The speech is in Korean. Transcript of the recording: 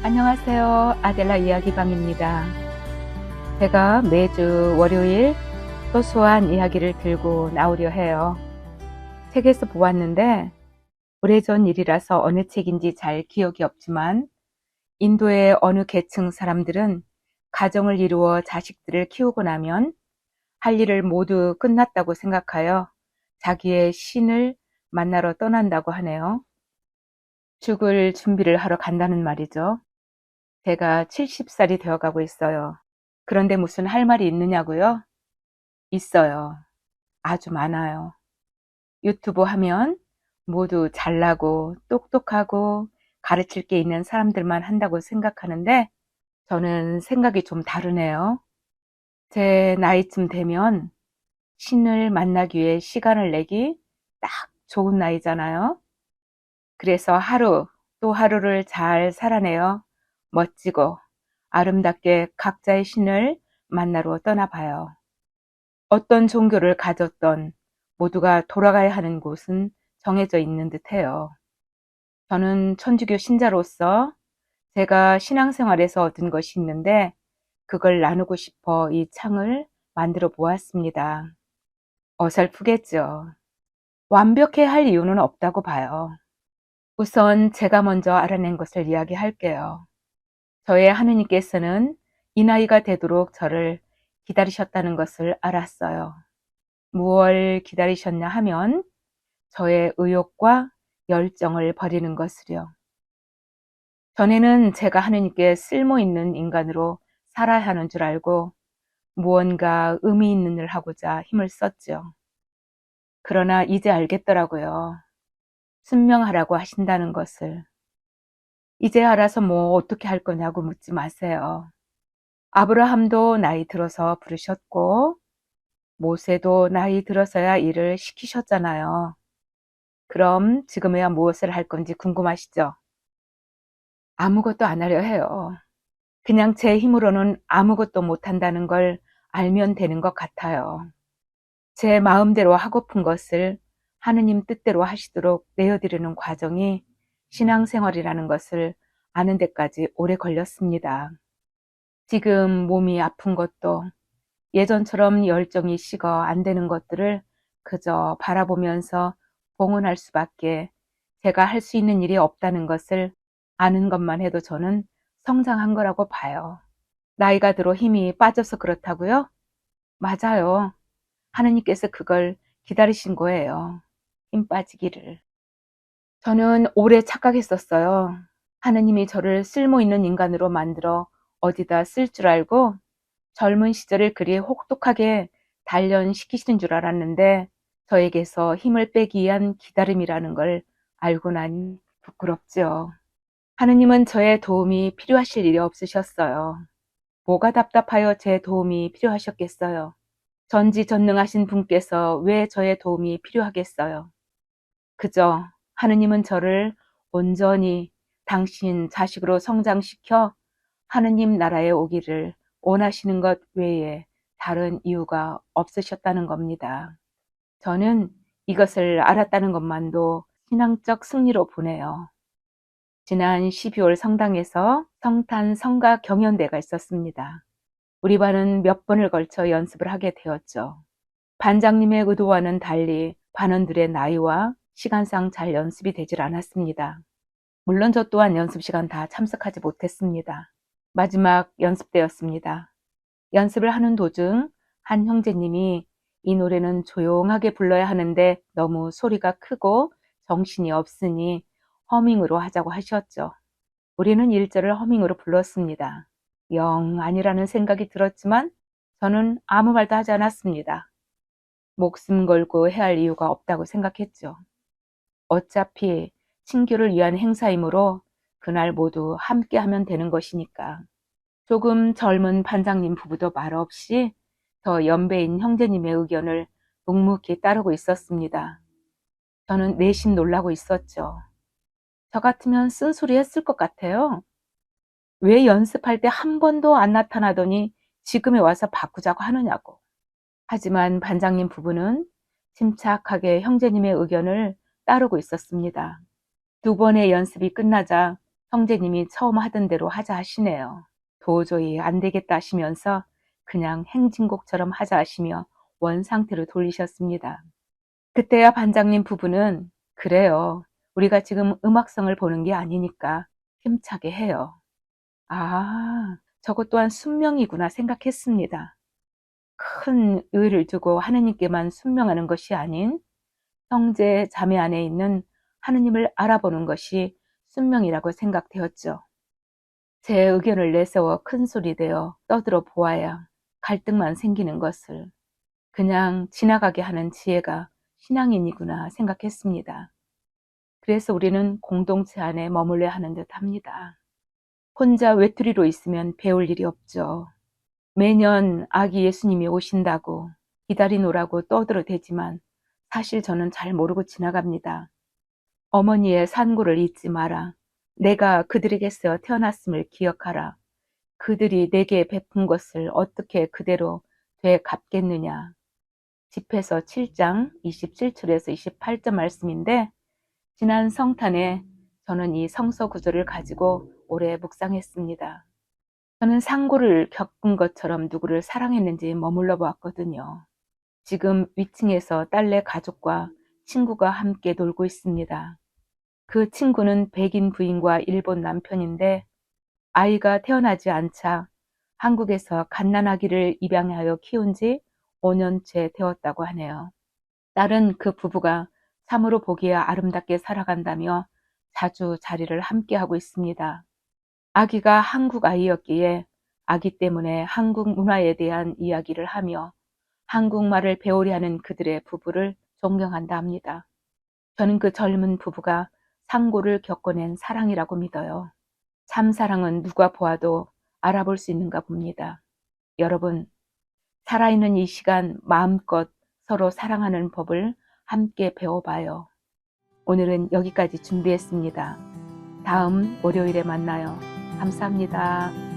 안녕하세요. 아델라 이야기방입니다. 제가 매주 월요일 소소한 이야기를 들고 나오려 해요. 책에서 보았는데 오래전 일이라서 어느 책인지 잘 기억이 없지만 인도의 어느 계층 사람들은 가정을 이루어 자식들을 키우고 나면 할 일을 모두 끝났다고 생각하여 자기의 신을 만나러 떠난다고 하네요. 죽을 준비를 하러 간다는 말이죠. 제가 70살이 되어가고 있어요. 그런데 무슨 할 말이 있느냐고요? 있어요. 아주 많아요. 유튜브 하면 모두 잘나고 똑똑하고 가르칠 게 있는 사람들만 한다고 생각하는데 저는 생각이 좀 다르네요. 제 나이쯤 되면 신을 만나기 위해 시간을 내기 딱 좋은 나이잖아요. 그래서 하루 또 하루를 잘 살아내어 멋지고 아름답게 각자의 신을 만나러 떠나봐요. 어떤 종교를 가졌던 모두가 돌아가야 하는 곳은 정해져 있는 듯해요. 저는 천주교 신자로서 제가 신앙생활에서 얻은 것이 있는데 그걸 나누고 싶어 이 창을 만들어 보았습니다. 어설프겠죠. 완벽해야 할 이유는 없다고 봐요. 우선 제가 먼저 알아낸 것을 이야기할게요. 저의 하느님께서는 이 나이가 되도록 저를 기다리셨다는 것을 알았어요. 무엇을 기다리셨냐 하면 저의 의욕과 열정을 버리는 것을요. 전에는 제가 하느님께 쓸모있는 인간으로 살아야 하는 줄 알고 무언가 의미 있는 일을 하고자 힘을 썼죠. 그러나 이제 알겠더라고요. 순명하라고 하신다는 것을. 이제 알아서 뭐 어떻게 할 거냐고 묻지 마세요. 아브라함도 나이 들어서 부르셨고 모세도 나이 들어서야 일을 시키셨잖아요. 그럼 지금에야 무엇을 할 건지 궁금하시죠? 아무것도 안 하려 해요. 그냥 제 힘으로는 아무것도 못한다는 걸 알면 되는 것 같아요. 제 마음대로 하고픈 것을 하느님 뜻대로 하시도록 내어드리는 과정이 신앙생활이라는 것을 아는 데까지 오래 걸렸습니다. 지금 몸이 아픈 것도 예전처럼 열정이 식어 안 되는 것들을 그저 바라보면서 봉헌할 수밖에 제가 할 수 있는 일이 없다는 것을 아는 것만 해도 저는 성장한 거라고 봐요. 나이가 들어 힘이 빠져서 그렇다고요? 맞아요. 하느님께서 그걸 기다리신 거예요. 힘 빠지기를. 저는 오래 착각했었어요. 하느님이 저를 쓸모 있는 인간으로 만들어 어디다 쓸 줄 알고 젊은 시절을 그리 혹독하게 단련시키시는 줄 알았는데 저에게서 힘을 빼기 위한 기다림이라는 걸 알고 나니 부끄럽죠. 하느님은 저의 도움이 필요하실 일이 없으셨어요. 뭐가 답답하여 제 도움이 필요하셨겠어요. 전지전능하신 분께서 왜 저의 도움이 필요하겠어요. 그저 하느님은 저를 온전히 당신 자식으로 성장시켜 하느님 나라에 오기를 원하시는 것 외에 다른 이유가 없으셨다는 겁니다. 저는 이것을 알았다는 것만도 신앙적 승리로 보네요. 지난 12월 성당에서 성탄 성가 경연대가 있었습니다. 우리 반은 몇 번을 걸쳐 연습을 하게 되었죠. 반장님의 의도와는 달리 반원들의 나이와 시간상 잘 연습이 되질 않았습니다. 물론 저 또한 연습 시간 다 참석하지 못했습니다. 마지막 연습 때였습니다. 연습을 하는 도중 한 형제님이 이 노래는 조용하게 불러야 하는데 너무 소리가 크고 정신이 없으니 허밍으로 하자고 하셨죠. 우리는 1절을 허밍으로 불렀습니다. 영 아니라는 생각이 들었지만 저는 아무 말도 하지 않았습니다. 목숨 걸고 해야 할 이유가 없다고 생각했죠. 어차피 친교를 위한 행사이므로 그날 모두 함께 하면 되는 것이니까. 조금 젊은 반장님 부부도 말없이 더 연배인 형제님의 의견을 묵묵히 따르고 있었습니다. 저는 내심 놀라고 있었죠. 저 같으면 쓴소리 했을 것 같아요. 왜 연습할 때 한 번도 안 나타나더니 지금에 와서 바꾸자고 하느냐고. 하지만 반장님 부부는 침착하게 형제님의 의견을 따르고 있었습니다. 두 번의 연습이 끝나자 형제님이 처음 하던 대로 하자 하시네요. 도저히 안 되겠다 하시면서 그냥 행진곡처럼 하자 하시며 원상태로 돌리셨습니다. 그때야 반장님 부부는 그래요. 우리가 지금 음악성을 보는 게 아니니까 힘차게 해요. 아, 저것 또한 순명이구나 생각했습니다. 큰 의를 두고 하느님께만 순명하는 것이 아닌 형제 자매 안에 있는 하느님을 알아보는 것이 순명이라고 생각되었죠. 제 의견을 내세워 큰 소리 내어 떠들어 보아야 갈등만 생기는 것을 그냥 지나가게 하는 지혜가 신앙인이구나 생각했습니다. 그래서 우리는 공동체 안에 머물러야 하는 듯 합니다. 혼자 외톨이로 있으면 배울 일이 없죠. 매년 아기 예수님이 오신다고 기다리노라고 떠들어대지만 사실 저는 잘 모르고 지나갑니다. 어머니의 산고를 잊지 마라. 내가 그들에게서 태어났음을 기억하라. 그들이 내게 베푼 것을 어떻게 그대로 되갚겠느냐. 집회서 7장 27절에서 28절 말씀인데 지난 성탄에 저는 이 성서 구절을 가지고 오래 묵상했습니다. 저는 상고를 겪은 것처럼 누구를 사랑했는지 머물러 보았거든요. 지금 위층에서 딸네 가족과 친구가 함께 놀고 있습니다. 그 친구는 백인 부인과 일본 남편인데 아이가 태어나지 않자 한국에서 갓난아기를 입양하여 키운 지 5년째 되었다고 하네요. 딸은 그 부부가 참으로 보기에 아름답게 살아간다며 자주 자리를 함께하고 있습니다. 아기가 한국 아이였기에 아기 때문에 한국 문화에 대한 이야기를 하며 한국말을 배우려 하는 그들의 부부를 존경한다 합니다. 저는 그 젊은 부부가 상고를 겪어낸 사랑이라고 믿어요. 참 사랑은 누가 보아도 알아볼 수 있는가 봅니다. 여러분, 살아있는 이 시간 마음껏 서로 사랑하는 법을 함께 배워봐요. 오늘은 여기까지 준비했습니다. 다음 월요일에 만나요. 감사합니다.